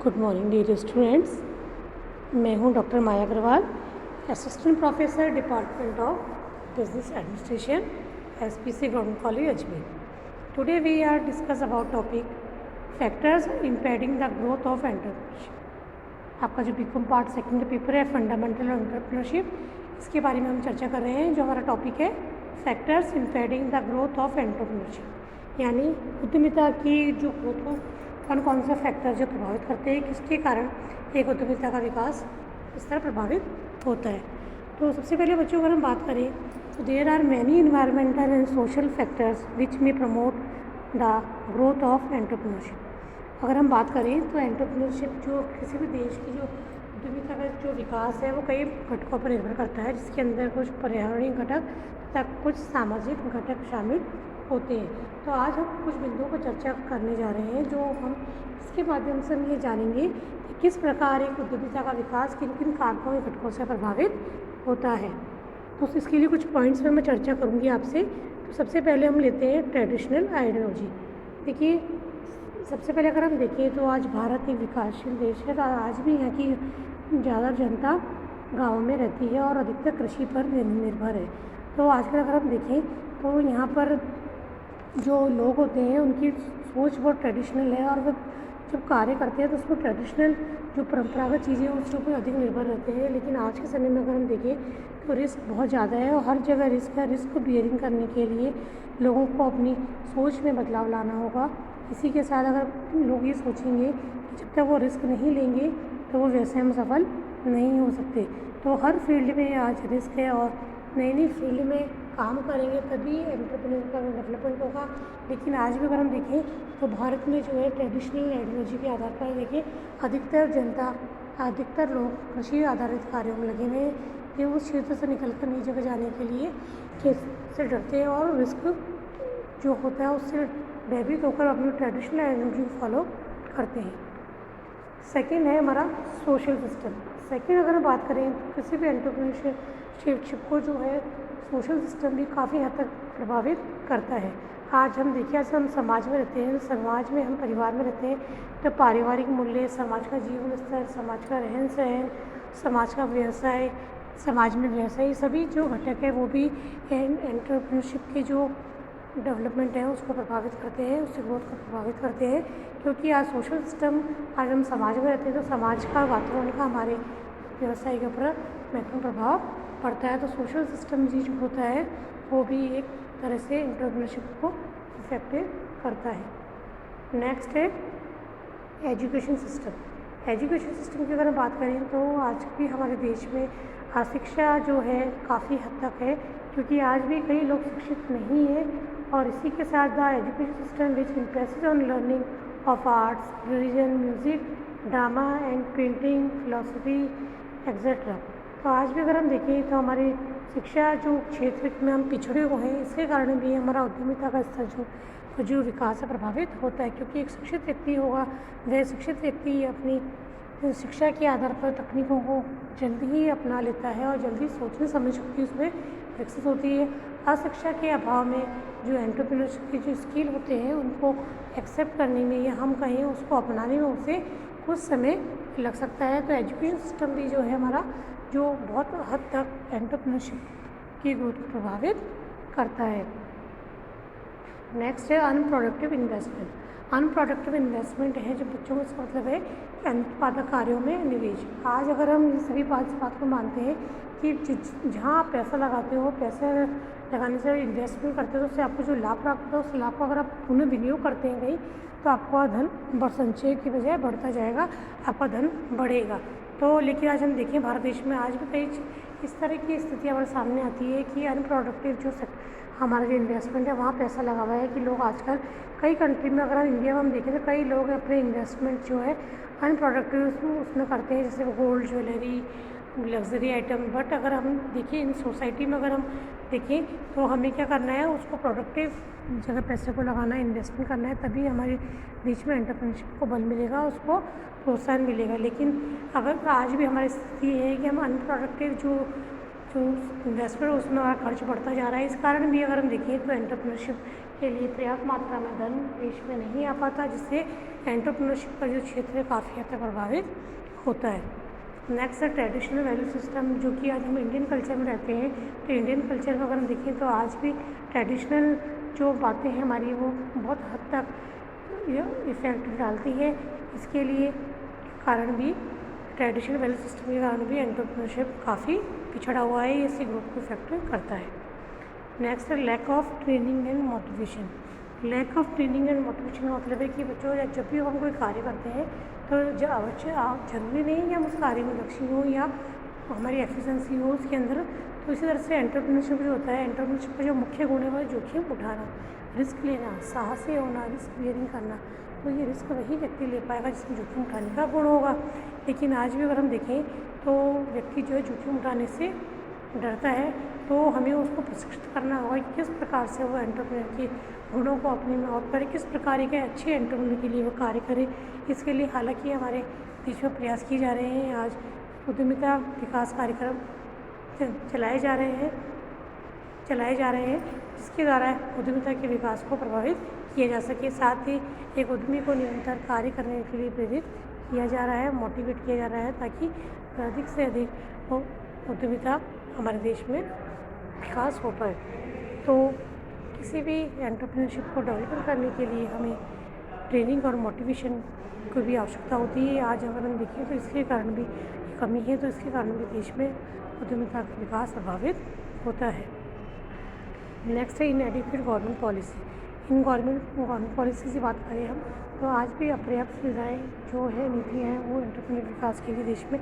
Good morning dear students. मैं हूं doctor Maya Agrawal, assistant professor department of business administration, SPC government college Ajmer. Today we are discuss about topic factors impeding the growth of entrepreneurship. आपका जो BCom part second paper है fundamental entrepreneurship, इसके बारे में हम चर्चा कर रहे हैं। जो हमारा टॉपिक है factors impeding the growth of entrepreneurship, यानी उद्यमिता की जो ग्रोथ को कौन कौन से फैक्टर जो प्रभावित करते हैं, किसके कारण एक उद्यमिता का विकास इस तरह प्रभावित होता है। तो सबसे पहले बच्चों अगर हम बात करें तो there are many environmental and social factors which में promote the growth of entrepreneurship. अगर हम बात करें तो एंटरप्रेन्योरशिप जो किसी भी देश की जो उद्यमिता का जो विकास है वो कई घटकों पर निर्भर करता है, जिसके अंदर कुछ पर्यावरणीय घटक तथा कुछ सामाजिक घटक शामिल होते हैं। तो आज हम कुछ बिंदुओं पर चर्चा करने जा रहे हैं, जो हम इसके माध्यम से हम ये जानेंगे कि किस प्रकार एक उद्यमिता का विकास किन किन कारकों या घटकों से प्रभावित होता है। तो इसके लिए कुछ पॉइंट्स पर मैं चर्चा करूँगी आपसे। तो सबसे पहले हम लेते हैं ट्रेडिशनल आइडियोलॉजी। देखिए, सबसे पहले अगर हम देखें तो आज भारत एक विकासशील देश है। आज भी यहाँ की ज़्यादा जनता गाँव में रहती है और अधिकतर कृषि पर निर्भर है। तो आजकल अगर हम देखें तो यहाँ पर जो लोग होते हैं उनकी सोच बहुत ट्रेडिशनल है, और वो जब कार्य करते हैं तो उसमें ट्रेडिशनल जो परंपरागत चीज़ें हैं उसके ऊपर अधिक निर्भर रहते हैं। लेकिन आज के समय में अगर हम देखें तो रिस्क बहुत ज़्यादा है और हर जगह रिस्क है। रिस्क को बियरिंग करने के लिए लोगों को अपनी सोच में बदलाव लाना होगा। इसी के साथ अगर लोग ये सोचेंगे कि जब तक वो रिस्क नहीं लेंगे तो वो व्यवसाय में सफल नहीं हो सकते। तो हर फील्ड में आज रिस्क है और नई नई फील्ड में काम करेंगे तभी एंटरप्रेन्योर का डेवलपमेंट होगा। लेकिन आज भी अगर हम देखें तो भारत में जो है ट्रेडिशनल आइडियोलॉजी के आधार पर देखिए अधिकतर जनता, अधिकतर लोग कृषि आधारित कार्यों में लगे हुए हैं कि उस क्षेत्र से निकलकर नई जगह जाने के लिए से डरते हैं और रिस्क जो होता है उससे भयभीत होकर अपनी ट्रेडिशनल आइडियोलॉजी को फॉलो करते हैं। सेकेंड है हमारा सोशल सिस्टम। सेकेंड अगर हम बात करें तो किसी भी एंटरप्रेन्योरशिप को जो है सोशल सिस्टम भी काफ़ी हद तक प्रभावित करता है। आज हम देखिए, आज हम समाज में रहते हैं, समाज में हम परिवार में रहते हैं, तो पारिवारिक मूल्य, समाज का जीवन स्तर, समाज का रहन सहन, समाज का व्यवसाय, समाज में व्यवसाय, सभी जो घटक है वो भी एंटरप्रेन्योरशिप के जो डेवलपमेंट है उसको प्रभावित करते हैं, उससे ग्रोथ को प्रभावित करते हैं। क्योंकि आज सोशल सिस्टम, आज हम समाज में रहते हैं तो समाज का वातावरण का हमारे व्यवसाय के ऊपर महत्वपूर्ण प्रभाव पड़ता है। तो सोशल सिस्टम जी जो होता है वो भी एक तरह से एंटरप्रेन्योरशिप को इफेक्टिव करता है। नेक्स्ट है एजुकेशन सिस्टम। एजुकेशन सिस्टम की अगर हम बात करें तो आज भी हमारे देश में शिक्षा जो है काफ़ी हद तक है, क्योंकि आज भी कई लोग शिक्षित नहीं हैं। और इसी के साथ the education system which emphasises on learning of arts, religion, music, drama and painting, philosophy etcetera. तो आज भी अगर हम देखें तो हमारी शिक्षा जो क्षेत्र में हम पिछड़े हुए हैं, इसके कारण भी हमारा उद्यमिता का स्तर जो विकास है प्रभावित होता है। क्योंकि एक शिक्षित व्यक्ति होगा, वह शिक्षित व्यक्ति अपनी शिक्षा के आधार पर तकनीकों को जल्दी ही अपना लेता है और जल्दी सोचने समझ शक्ति उसमें विकसित होती है। अशिक्षा के अभाव में जो एंटरप्रेन्योरशिप की जो स्किल होते हैं उनको एक्सेप्ट करने में या हम कहें उसको अपनाने में उसे कुछ समय लग सकता है। तो एजुकेशन सिस्टम भी जो है हमारा जो बहुत हद तक एंटरप्रेन्योरशिप की ग्रोथ को प्रभावित करता है। नेक्स्ट है अनप्रोडक्टिव इन्वेस्टमेंट। अनप्रोडक्टिव इन्वेस्टमेंट है जो बच्चों को, इसका मतलब है कि अनुत्पादक कार्यों में निवेश। आज अगर हम ये सभी बात को मानते हैं कि जहाँ आप पैसा लगाते हो, पैसे लगाने से इन्वेस्टमेंट करते हो तो उससे आपको जो लाभ प्राप्त होता है उस लाभ को अगर आप पुनः विनियोग करते हैं कहीं तो आपका धन संचय की बजाय बढ़ता जाएगा, आपका धन बढ़ेगा। तो लेकिन आज हम देखें भारत देश में आज भी कई इस तरह की स्थिति हमारे सामने आती है कि अनप्रोडक्टिव जो हमारा जो इन्वेस्टमेंट है वहाँ पैसा लगा हुआ है कि लोग आजकल कई कंट्री में, अगर हम इंडिया में हम देखें तो कई लोग अपने इन्वेस्टमेंट जो है अनप्रोडक्टिव उसमें करते हैं, जैसे gold, jewellery, luxury item. But अगर हम देखें इन सोसाइटी में अगर हम देखें तो हमें क्या करना है, उसको प्रोडक्टिव जगह पैसे को लगाना है, इन्वेस्टमेंट करना है, तभी हमारे देश में एंटरप्रेन्योरशिप को बल मिलेगा, उसको प्रोत्साहन मिलेगा। लेकिन अगर आज भी हमारी स्थिति है कि हम अनप्रोडक्टिव जो इन्वेस्टमेंट उसमें हमारा खर्च बढ़ता जा रहा है, इस कारण भी अगर हम देखें तो एंटरप्रेन्योरशिप के लिए पर्याप्त मात्रा में धन देश में नहीं आ पाता, जिससे एंटरप्रेन्योरशिप का जो क्षेत्र है काफ़ी हद तक प्रभावित होता है। नेक्स्ट है ट्रेडिशनल वैल्यू सिस्टम, जो कि आज हम इंडियन कल्चर में रहते हैं। तो इंडियन कल्चर में अगर हम देखें तो आज भी ट्रेडिशनल जो बातें हैं हमारी वो बहुत हद तक इफेक्ट डालती है। इसके लिए कारण भी ट्रेडिशनल वैल्यू सिस्टम के कारण भी एंटरप्रेन्योरशिप काफ़ी पिछड़ा हुआ है, ये इसी ग्रोथ को इफेक्ट करता है। नेक्स्ट है lack of training and motivation. Lack of training and motivation का मतलब है कि बच्चों जब भी हम कोई कार्य करते हैं तो जरूरी नहीं कि हम उस कार्य में दक्ष हो या हमारी एफिशिएंसी हो उसके अंदर। तो इसी तरह से एंटरप्रेन्योरशिप जो होता है, एंटरप्रेन्योरशिप का जो मुख्य गुण है वह जोखिम उठाना, रिस्क लेना, साहसी होना, रिस्क बेयरिंग करना। तो ये रिस्क वही व्यक्ति ले पाएगा जिसमें जोखिम उठाने का गुण होगा। लेकिन आज भी अगर हम देखें तो व्यक्ति जो है जोखिम उठाने से डरता है, तो हमें उसको प्रशिक्षित करना होगा कि किस प्रकार से वो एंटरप्रेन्योर के गुणों को अपने में और करे, किस प्रकार के अच्छे एंटरप्रेन्योर के लिए वो कार्य करे। इसके लिए हालांकि हमारे देश में प्रयास किए जा रहे हैं। आज उद्यमिता विकास कार्यक्रम चलाए जा रहे हैं जिसके द्वारा उद्यमिता के विकास को प्रभावित किया जा सके। साथ ही एक उद्यमी को निरंतर कार्य करने के लिए प्रेरित किया जा रहा है, मोटिवेट किया जा रहा है, ताकि अधिक से अधिक उद्यमिता हमारे देश में विकास हो पाए। तो किसी भी एंटरप्रेन्योरशिप को डेवलप करने के लिए हमें ट्रेनिंग और मोटिवेशन की भी आवश्यकता होती है। आज अगर हम देखें तो इसके कारण भी कमी है, तो इसके कारण भी देश में उद्यमिता का विकास प्रभावित होता है। नेक्स्ट है इनएडिक्वेट government policy. In government policy की बात करें हम तो आज भी अपर्याप्त सुविधाएँ जो है नीतियाँ हैं वो एंटरप्रेन्योर विकास के लिए देश में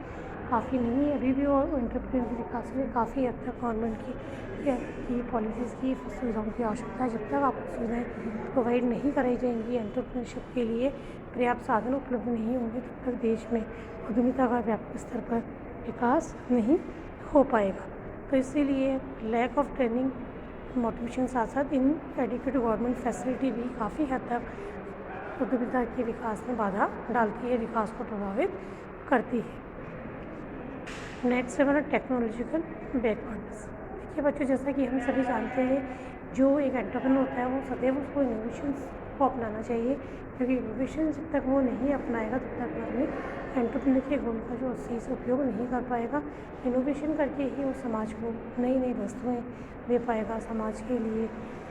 काफ़ी नहीं है। अभी भी और एंटरप्रेन्योर विकास में काफ़ी हद तक गवर्नमेंट की पॉलिसीज़ की सुविधाओं की आवश्यकता है। जब तक आपको सुविधाएँ प्रोवाइड नहीं कराई जाएंगी, एंटरप्रेन्योरशिप के लिए पर्याप्त साधन उपलब्ध नहीं होंगे, तब तक देश में उद्यमिता का व्यापक स्तर पर विकास नहीं हो पाएगा। तो इसीलिए लैक ऑफ ट्रेनिंग मोटिवेशन साथ साथ इन एडिक्वेट गवर्नमेंट फैसिलिटी भी काफ़ी हद तक उद्यमिता के विकास में बाधा डालती है, विकास को प्रभावित करती है। नेक्स्ट है हमारा टेक्नोलॉजिकल बैकवर्डनेस। देखिए बच्चों, जैसा कि हम सभी जानते हैं, जो एक एंटरप्रेन्योर होता है वो सदैव उसको इनोवेशंस को अपनाना चाहिए, क्योंकि इनोवेशन जब तक वो नहीं अपनाएगा तब तक वो अपने एंटरप्रेन्योर के गुण का जो सही से उपयोग नहीं कर पाएगा। इनोवेशन करके ही वो समाज को नई नई वस्तुएँ दे पाएगा, समाज के लिए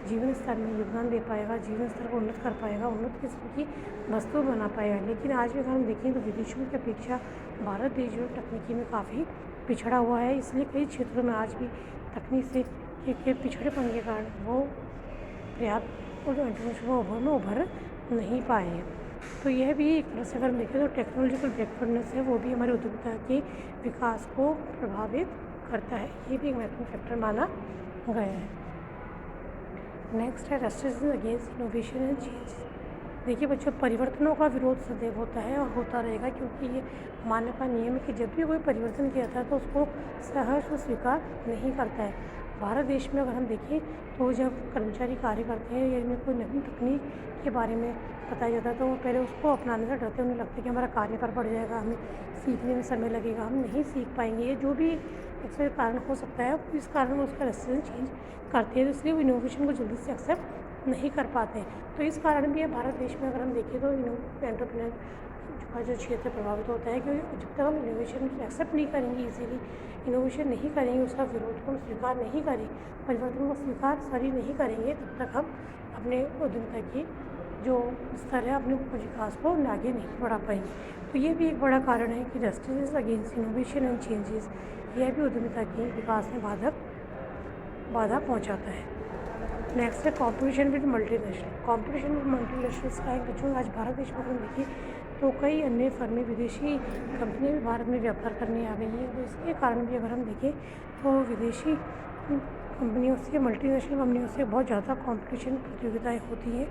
जीवन स्तर में योगदान दे पाएगा, जीवन स्तर को उन्नत कर पाएगा, उन्नत किस्म की वस्तु बना पाएगा। लेकिन आज भी अगर हम देखें तो विदेशों की अपेक्षा भारत देश जो तकनीकी में काफ़ी पिछड़ा हुआ है। इसलिए कई क्षेत्रों में आज भी तकनीक से के पिछड़ेपन के कारण वो पर्याप्त और एंटरप्रेन्योरशिप में उभर नहीं पाए हैं। तो यह भी एक तरह से अगर हम देखें तो टेक्नोलॉजिकल बैकवर्डनेस है, वो भी हमारे उद्यमिता के विकास को प्रभावित करता है। ये भी एक महत्वपूर्ण फैक्टर माना गया है। नेक्स्ट है restriction against innovation and change. देखिए बच्चों, परिवर्तनों का विरोध सदैव होता है और होता रहेगा, क्योंकि ये मानव का नियम है कि जब भी कोई परिवर्तन किया जाता है तो उसको सहर्ष स्वीकार नहीं करता है। भारत देश में अगर हम देखें तो जब कर्मचारी कार्य करते हैं या इन्हें कोई नवीन तकनीक के बारे में बताया जाता है तो वो पहले उसको अपनाने से डरते हैं। उन्हें लगता है कि हमारा कार्य पर बढ़ जाएगा, हमें सीखने में समय लगेगा, हम नहीं सीख पाएंगे। ये जो भी एक्सट्रा कारण हो सकता है, इस कारण वो उसका रेस्ट्रिक्शन चेंज करते हैं, तो इसलिए वो इनोवेशन को जल्दी से एक्सेप्ट नहीं कर पाते हैं। तो इस कारण भी भारत देश में अगर हम देखें तो एंटरप्रेन्योर का जो क्षेत्र प्रभावित होता है, क्योंकि जब तक हम इनोवेशन एक्सेप्ट नहीं करेंगे, इजीली इनोवेशन नहीं करेंगे, उसका विरोध को स्वीकार नहीं करेंगे, परिवर्तन को स्वीकार नहीं करेंगे, तब तक हम अपने उद्यमिता की जो स्तर है अपने विकास को आगे नहीं बढ़ा पाएंगे। तो ये भी एक बड़ा कारण है कि restrictions against innovation and changes, यह भी उद्यमिता के विकास में बाधा पहुंचाता है। नेक्स्ट है competition with multinational. Competition with multinationals का एक बच्चों आज भारत देश में हम देखिए तो कई अन्य फर्में, विदेशी कंपनियां भी भारत में व्यापार करने आ गई हैं। तो इसके कारण भी अगर हम देखें तो विदेशी कंपनियों से, मल्टीनेशनल कंपनियों से बहुत ज़्यादा कंपटीशन प्रतियोगिताएं होती हैं।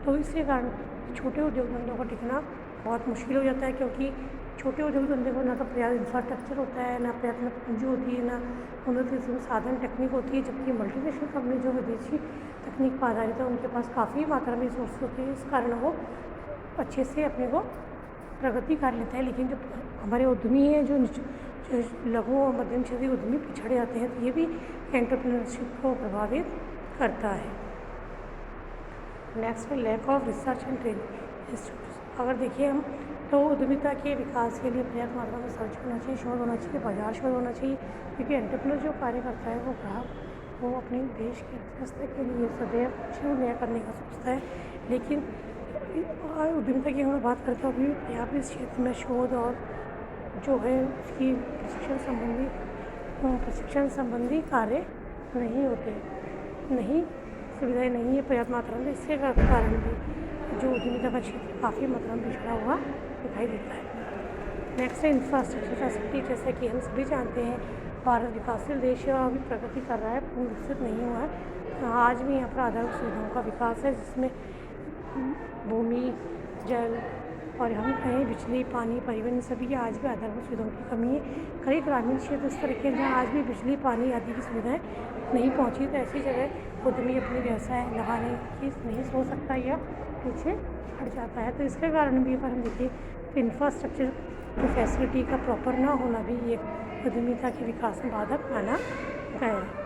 तो इसके कारण छोटे उद्योग धंधों का टिकना बहुत मुश्किल हो जाता है, क्योंकि छोटे उद्योग धंधे को ना तो पर्याप्त इंफ्रास्ट्रक्चर होता है, ना पर्याप्त पूंजी होती है, ना उन्नत किस्म की साधन टेक्निक होती है। जबकि मल्टीनेशनल कंपनी जो विदेशी तकनीक पर आधारित है उनके पास काफ़ी मात्रा में रिसोर्स होते हैं, इस कारण वो अच्छे से अपने को प्रगति कर लेते हैं। लेकिन जो हमारे उद्यमी हैं, जो लघु और मध्यम श्रेणी उद्यमी पिछड़े जाते हैं, तो ये भी एंटरप्रेन्योरशिप को प्रभावित करता है। नेक्स्ट है lack of research and training institute. अगर देखिए हम तो उद्यमिता के विकास के लिए पर्याप्त मात्रा में सर्च होना चाहिए, शोध होना चाहिए, बाजार शोध होना चाहिए, क्योंकि एंटरप्रेन्योर जो कार्य करता है वो ग्राहक वो अपने देश की अर्थव्यवस्था के लिए सदैव कुछ नया करने का सोचता है। लेकिन उद्यमिता की हम बात करते हैं, अभी यहाँ पे इस क्षेत्र में शोध और जो है उसकी प्रशिक्षण संबंधी कार्य नहीं होते, नहीं सुविधाएं नहीं है पर्याप्त मात्रा में। इसके कारण भी जो उद्यमिता का क्षेत्र काफ़ी मात्रा में पिछड़ा हुआ दिखाई देता है। नेक्स्ट है इंफ्रास्ट्रक्चर फैसिलिटी। जैसे कि हम सभी जानते हैं भारत विकासशील देश है और अभी प्रगति कर रहा है, पूर्ण विकसित नहीं हुआ है। आज भी यहाँ पर आधारभूत सुविधाओं का विकास है, जिसमें भूमि, जल और हम कहें बिजली, पानी, परिवहन, सभी की आज भी आधारभूत सुविधाओं की कमी है। कई ग्रामीण क्षेत्र इस तरह के जहाँ आज भी बिजली, पानी आदि की सुविधाएं नहीं पहुँची, तो ऐसी जगह उद्यमी अपने व्यवसाय लगाने की नहीं सोच सकता या पीछे हट जाता है। तो इसके कारण भी अगर हम देखें तो इंफ्रास्ट्रक्चर की फैसिलिटी का प्रॉपर ना होना भी एक उद्यमिता के विकास में बाधक माना गया है।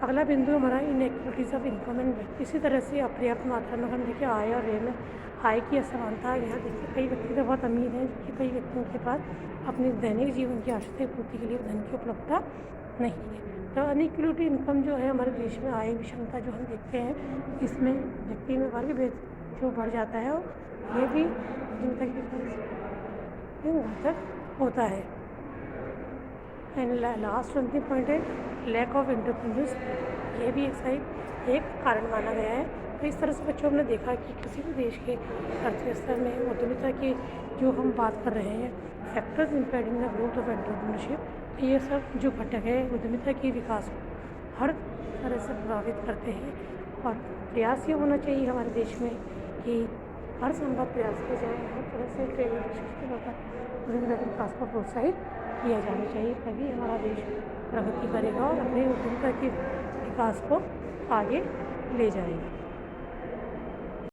अगला बिंदु हमारा इनइक्विटीज़ ऑफ इनकम एंड वेल्थ। इसी तरह से अपर्याप्त मात्रा में हम देखिए आय और व्यय में आय की असमानता। यहाँ देखिए कई व्यक्ति तो बहुत अमीर हैं, जबकि कई व्यक्तियों के पास अपने दैनिक जीवन की आवश्यकता पूर्ति के लिए धन की उपलब्धता नहीं है। तो अनइक्वलिटी इनकम जो है हमारे देश में आय विषमता जो हम देखते हैं, इसमें व्यक्ति में वर्ग भेद जो बढ़ जाता है और ये भी जिंदगी घातक होता है। एंड लास्ट अंतिम पॉइंट है लैक ऑफ एंटरप्रेन्योर्स। ये भी एक कारण माना गया है। तो इस तरह से बच्चों हमने देखा कि किसी भी देश के अर्थव्यवस्था में उद्यमिता की जो हम बात कर रहे हैं factors impacting the growth of entrepreneurship, तो ये सब जो घटक है उद्यमिता के विकास को हर तरह से प्रभावित करते हैं। और प्रयास ये होना चाहिए हमारे देश में कि हर संभव प्रयास किया जाए, हर तरह से ट्रेनिंग उद्यमिता के विकास को प्रोत्साहित किया जाना चाहिए, तभी हमारा देश प्रगति करेगा और अपने उद्यमिता के विकास को आगे ले जाएगा।